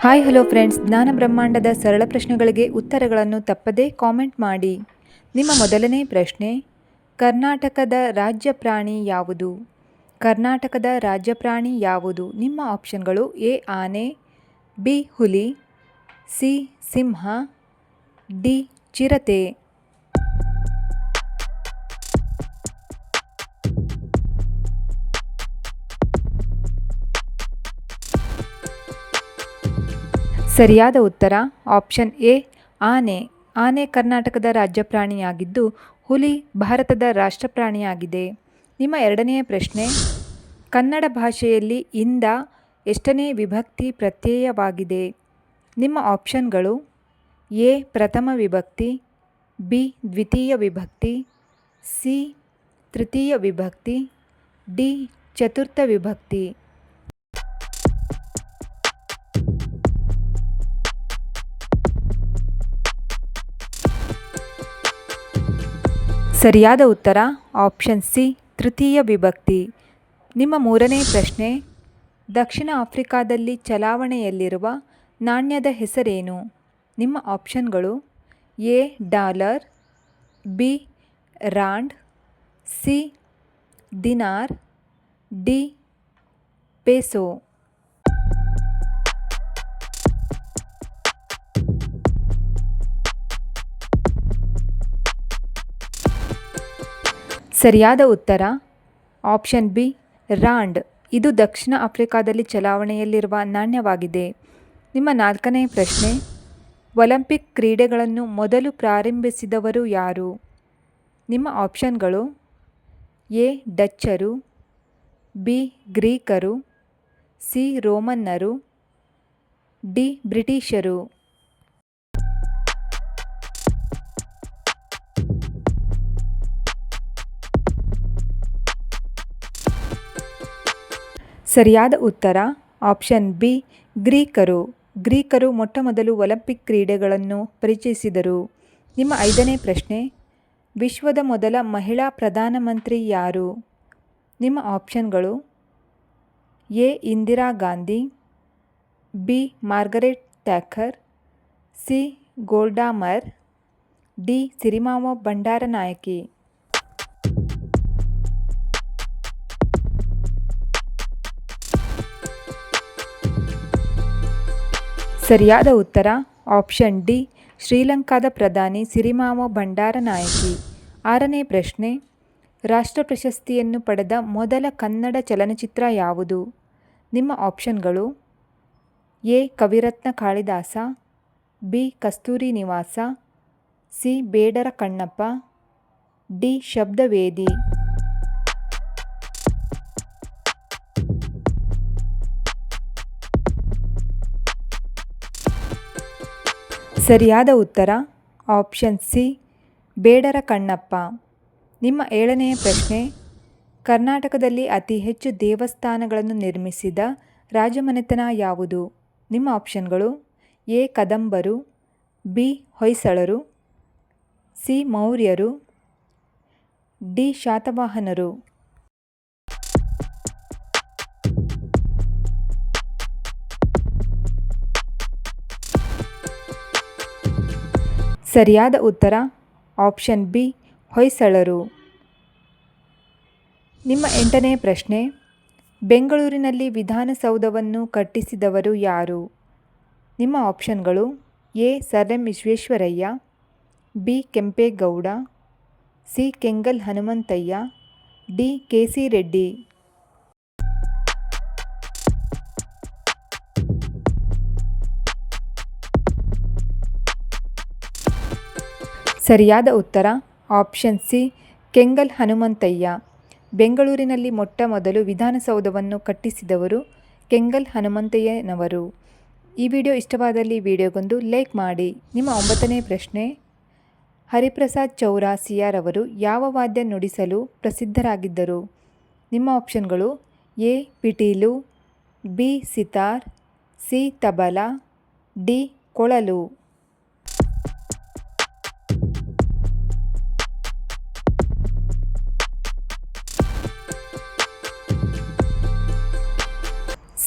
Hi hello friends, ಜ್ಞಾನ ಬ್ರಹ್ಮಾಂಡದ ಸರಳ ಪ್ರಶ್ನೆಗಳಿಗೆ ಉತ್ತರಗಳನ್ನು ತಪ್ಪದೇ ಕಾಮೆಂಟ್ ಮಾಡಿ. ನಿಮ್ಮ ಮೊದಲನೇ ಪ್ರಶ್ನೆ, ಕರ್ನಾಟಕದ ರಾಜ್ಯ ಪ್ರಾಣಿ ಯಾವುದು? ಕರ್ನಾಟಕದ ರಾಜ್ಯ ಪ್ರಾಣಿ ಯಾವುದು? ನಿಮ್ಮ ಆಪ್ಷನ್ಗಳು: ಎ ಆನೆ, ಬಿ ಹುಲಿ, ಸಿ ಸಿಂಹ, ಡಿ ಚಿರತೆ. ಸರಿಯಾದ ಉತ್ತರ ಆಪ್ಷನ್ ಎ ಆನೆ. ಆನೆ ಕರ್ನಾಟಕದ ರಾಜ್ಯ ಪ್ರಾಣಿಯಾಗಿದ್ದು, ಹುಲಿ ಭಾರತದ ರಾಷ್ಟ್ರ ಪ್ರಾಣಿಯಾಗಿದೆ. ನಿಮ್ಮ ಎರಡನೆಯ ಪ್ರಶ್ನೆ, ಕನ್ನಡ ಭಾಷೆಯಲ್ಲಿ ಇಂದ ಎಷ್ಟನೇ ವಿಭಕ್ತಿ ಪ್ರತ್ಯಯವಾಗಿದೆ? ನಿಮ್ಮ ಆಪ್ಷನ್ಗಳು: ಎ ಪ್ರಥಮ ವಿಭಕ್ತಿ, ಬಿ ದ್ವಿತೀಯ ವಿಭಕ್ತಿ, ಸಿ ತೃತೀಯ ವಿಭಕ್ತಿ, ಡಿ ಚತುರ್ಥ ವಿಭಕ್ತಿ. ಸರಿಯಾದ ಉತ್ತರ ಆಪ್ಷನ್ ಸಿ ತೃತೀಯ ವಿಭಕ್ತಿ. ನಿಮ್ಮ ಮೂರನೇ ಪ್ರಶ್ನೆ, ದಕ್ಷಿಣ ಆಫ್ರಿಕಾದಲ್ಲಿ ಚಲಾವಣೆಯಲ್ಲಿರುವ ನಾಣ್ಯದ ಹೆಸರೇನು? ನಿಮ್ಮ ಆಪ್ಷನ್ಗಳು: A dollar, B rand, C dinar, D peso. ಸರಿಯಾದ ಉತ್ತರ ಆಪ್ಷನ್ ಬಿ ರಾಂಡ್. ಇದು ದಕ್ಷಿಣ ಆಫ್ರಿಕಾದಲ್ಲಿ ಚಲಾವಣೆಯಲ್ಲಿರುವ ನಾಣ್ಯವಾಗಿದೆ. ನಿಮ್ಮ ನಾಲ್ಕನೇ ಪ್ರಶ್ನೆ, ಒಲಿಂಪಿಕ್ ಕ್ರೀಡೆಗಳನ್ನು ಮೊದಲು ಪ್ರಾರಂಭಿಸಿದವರು ಯಾರು? ನಿಮ್ಮ ಆಪ್ಷನ್ಗಳು: ಎ ಡಚ್ಚರು, ಬಿ ಗ್ರೀಕರು, ಸಿ ರೋಮನ್ನರು, ಡಿ ಬ್ರಿಟಿಷರು. ಸರಿಯಾದ ಉತ್ತರ ಆಪ್ಷನ್ ಬಿ ಗ್ರೀಕರು. ಗ್ರೀಕರು ಮೊಟ್ಟಮೊದಲು ಒಲಿಂಪಿಕ್ ಕ್ರೀಡೆಗಳನ್ನು ಪರಿಚಯಿಸಿದರು. ನಿಮ್ಮ ಐದನೇ ಪ್ರಶ್ನೆ, ವಿಶ್ವದ ಮೊದಲ ಮಹಿಳಾ ಪ್ರಧಾನಮಂತ್ರಿ ಯಾರು? ನಿಮ್ಮ ಆಪ್ಷನ್ಗಳು: A Indira Gandhi, B Margaret Thatcher, C Golda Meir, D Sirimavo Bandaranaike. ಸರಿಯಾದ ಉತ್ತರ ಆಪ್ಷನ್ ಡಿ ಶ್ರೀಲಂಕಾದ ಪ್ರಧಾನಿ ಸಿರಿಮಾವೋ ಬಂಡಾರನಾಯಕಿ. ಆರನೇ ಪ್ರಶ್ನೆ, ರಾಷ್ಟ್ರ ಪ್ರಶಸ್ತಿಯನ್ನು ಪಡೆದ ಮೊದಲ ಕನ್ನಡ ಚಲನಚಿತ್ರ ಯಾವುದು? ನಿಮ್ಮ ಆಪ್ಷನ್ಗಳು: ಎ ಕವಿರತ್ನ ಕಾಳಿದಾಸ, ಬಿ ಕಸ್ತೂರಿ ನಿವಾಸ, ಸಿ ಬೇಡರ ಕಣ್ಣಪ್ಪ, ಡಿ ಶಬ್ದವೇದಿ. ಸರಿಯಾದ ಉತ್ತರ ಆಪ್ಷನ್ ಸಿ ಬೇಡರ ಕಣ್ಣಪ್ಪ. ನಿಮ್ಮ ಏಳನೆಯ ಪ್ರಶ್ನೆ, ಕರ್ನಾಟಕದಲ್ಲಿ ಅತಿ ಹೆಚ್ಚು ದೇವಸ್ಥಾನಗಳನ್ನು ನಿರ್ಮಿಸಿದ ರಾಜಮನೆತನ ಯಾವುದು? ನಿಮ್ಮ ಆಪ್ಷನ್ಗಳು: ಎ ಕದಂಬರು, ಬಿ ಹೊಯ್ಸಳರು, ಸಿ ಮೌರ್ಯರು, ಡಿ ಶಾತವಾಹನರು. ಸರಿಯಾದ ಉತ್ತರ ಆಪ್ಷನ್ ಬಿ ಹೊಯ್ಸಳರು. ನಿಮ್ಮ ಎಂಟನೇ ಪ್ರಶ್ನೆ, ಬೆಂಗಳೂರಿನಲ್ಲಿ ವಿಧಾನಸೌಧವನ್ನು ಕಟ್ಟಿಸಿದವರು ಯಾರು? ನಿಮ್ಮ ಆಪ್ಷನ್ಗಳು: A sir M Visvesvaraya, B Kempegowda, C Kengal Hanumanthaiah, D K C Reddy. ಸರಿಯಾದ ಉತ್ತರ ಆಪ್ಷನ್ ಸಿ ಕೆಂಗಲ್ ಹನುಮಂತಯ್ಯ. ಬೆಂಗಳೂರಿನಲ್ಲಿ ಮೊಟ್ಟ ಮೊದಲು ವಿಧಾನಸೌಧವನ್ನು ಕಟ್ಟಿಸಿದವರು ಕೆಂಗಲ್ ಹನುಮಂತಯ್ಯನವರು. ಈ ವಿಡಿಯೋ ಇಷ್ಟವಾದಲ್ಲಿ ವಿಡಿಯೋಗೊಂದು ಲೈಕ್ ಮಾಡಿ. ನಿಮ್ಮ ಒಂಬತ್ತನೇ ಪ್ರಶ್ನೆ, ಹರಿಪ್ರಸಾದ್ ಚೌರಾಸಿಯಾರವರು ಯಾವ ವಾದ್ಯ ನುಡಿಸಲು ಪ್ರಸಿದ್ಧರಾಗಿದ್ದರು? ನಿಮ್ಮ ಆಪ್ಷನ್ಗಳು: ಎ ಪಿಟೀಲು, B sitar, C tabla, D ಕೊಳಲು.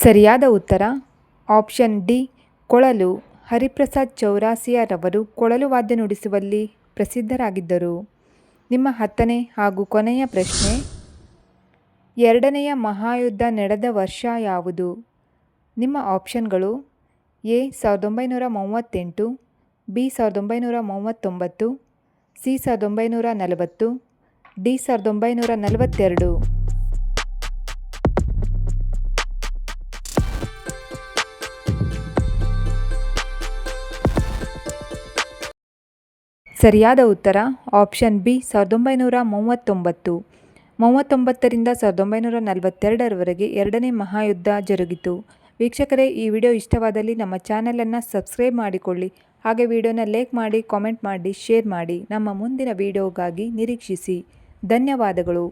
ಸರಿಯಾದ ಉತ್ತರ ಆಪ್ಷನ್ ಡಿ ಕೊಳಲು. ಹರಿಪ್ರಸಾದ್ ಚೌರಾಸಿಯಾರವರು ಕೊಳಲು ವಾದ್ಯ ನುಡಿಸುವಲ್ಲಿ ಪ್ರಸಿದ್ಧರಾಗಿದ್ದರು. ನಿಮ್ಮ 10ನೇ ಹಾಗೂ ಕೊನೆಯ ಪ್ರಶ್ನೆ, ಎರಡನೆಯ ಮಹಾಯುದ್ಧ ನಡೆದ ವರ್ಷ ಯಾವುದು? ನಿಮ್ಮ ಆಪ್ಷನ್ಗಳು: ಎ 1938, ಬಿ 1939, ಸಿ 1940, ಡಿ 1942. ಸರಿಯಾದ ಉತ್ತರ ಆಪ್ಷನ್ ಬಿ 1939. 1939ರಿಂದ 1942ರವರೆಗೆ ಎರಡನೇ ಮಹಾಯುದ್ಧ ಜರುಗಿತು. ವೀಕ್ಷಕರೇ, ಈ ವಿಡಿಯೋ ಇಷ್ಟವಾದಲ್ಲಿ ನಮ್ಮ ಚಾನಲನ್ನು ಸಬ್ಸ್ಕ್ರೈಬ್ ಮಾಡಿಕೊಳ್ಳಿ. ಹಾಗೆ ವಿಡಿಯೋನ ಲೈಕ್ ಮಾಡಿ, ಕಾಮೆಂಟ್ ಮಾಡಿ, ಶೇರ್ ಮಾಡಿ. ನಮ್ಮ ಮುಂದಿನ ವಿಡಿಯೋಗಾಗಿ ನಿರೀಕ್ಷಿಸಿ. ಧನ್ಯವಾದಗಳು.